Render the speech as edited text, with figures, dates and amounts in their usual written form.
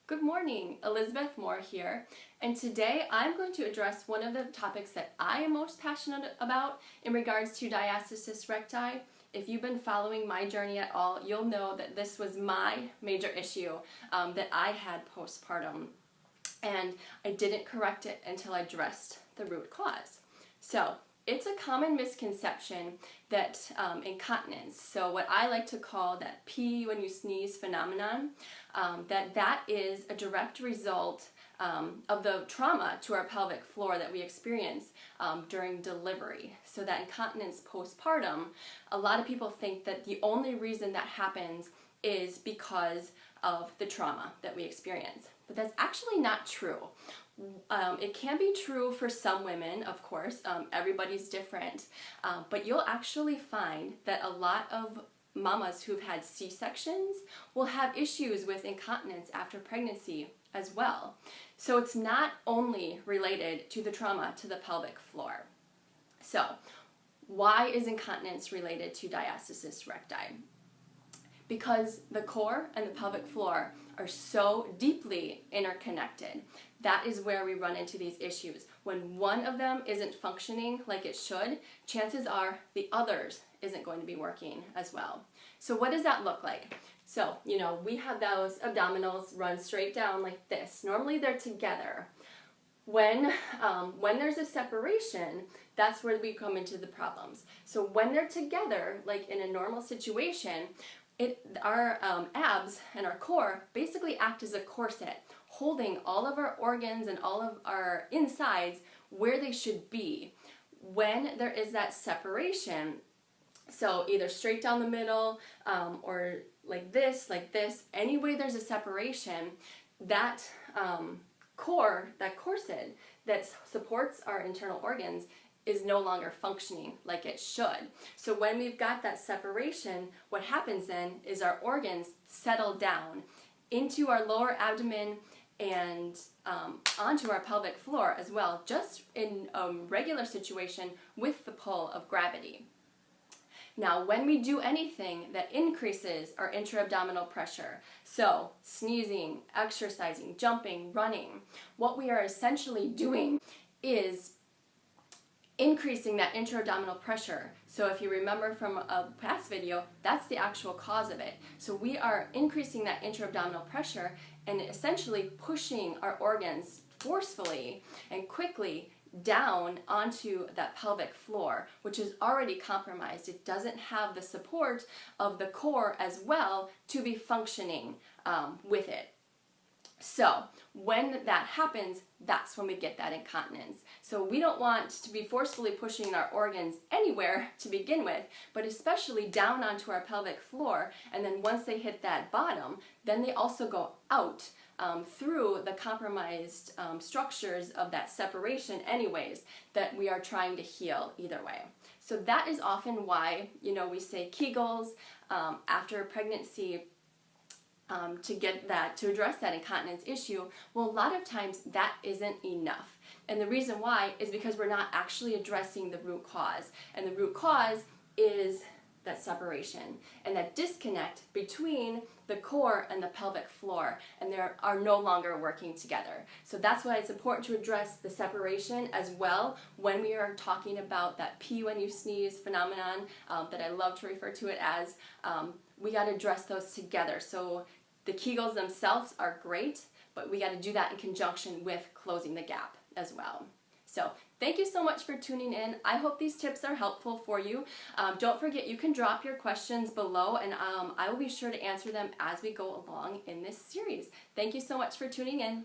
Good morning, Elizabeth Moore here, and today I'm going to address one of the topics that I am most passionate about in regards to diastasis recti. If you've been following my journey at all, you'll know that this was my major issue that I had postpartum, and I didn't correct it until I addressed the root cause. So it's a common misconception that incontinence, so what I like to call that pee when you sneeze phenomenon, that is a direct result of the trauma to our pelvic floor that we experience during delivery. So that incontinence postpartum, a lot of people think that the only reason that happens is because of the trauma that we experience. But that's actually not true. It can be true for some women, of course, everybody's different, but you'll actually find that a lot of mamas who've had C-sections will have issues with incontinence after pregnancy as well. So it's not only related to the trauma to the pelvic floor. So why is incontinence related to diastasis recti? Because the core and the pelvic floor are so deeply interconnected. That is where we run into these issues. When one of them isn't functioning like it should, chances are the others isn't going to be working as well. So what does that look like? So, we have those abdominals run straight down like this. Normally they're together. When there's a separation, that's where we come into the problems. So when they're together, like in a normal situation, our abs and our core basically act as a corset, holding all of our organs and all of our insides where they should be. When there is that separation, so either straight down the middle or like this, any way there's a separation, that core, that corset that supports our internal organs is no longer functioning like it should. So when we've got that separation, what happens then is our organs settle down into our lower abdomen and onto our pelvic floor as well, just in a regular situation with the pull of gravity. Now, when we do anything that increases our intra-abdominal pressure, so sneezing, exercising, jumping, running, what we are essentially doing is increasing that intra-abdominal pressure. So if you remember from a past video, that's the actual cause of it. So we are increasing that intra-abdominal pressure and essentially pushing our organs forcefully and quickly down onto that pelvic floor, which is already compromised. It doesn't have the support of the core as well to be functioning with it. So when that happens, that's when we get that incontinence. So we don't want to be forcefully pushing our organs anywhere to begin with, but especially down onto our pelvic floor, and then once they hit that bottom, then they also go out through the compromised structures of that separation anyways that we are trying to heal either way. So that is often why, we say Kegels after pregnancy to address that incontinence issue. Well, a lot of times that isn't enough. And the reason why is because we're not actually addressing the root cause. And the root cause is that separation and that disconnect between the core and the pelvic floor, and they are no longer working together. So that's why it's important to address the separation as well when we are talking about that pee when you sneeze phenomenon that I love to refer to it as. We got to address those together. So the Kegels themselves are great, but we got to do that in conjunction with closing the gap as well. So thank you so much for tuning in. I hope these tips are helpful for you. Don't forget, you can drop your questions below, and I will be sure to answer them as we go along in this series. Thank you so much for tuning in.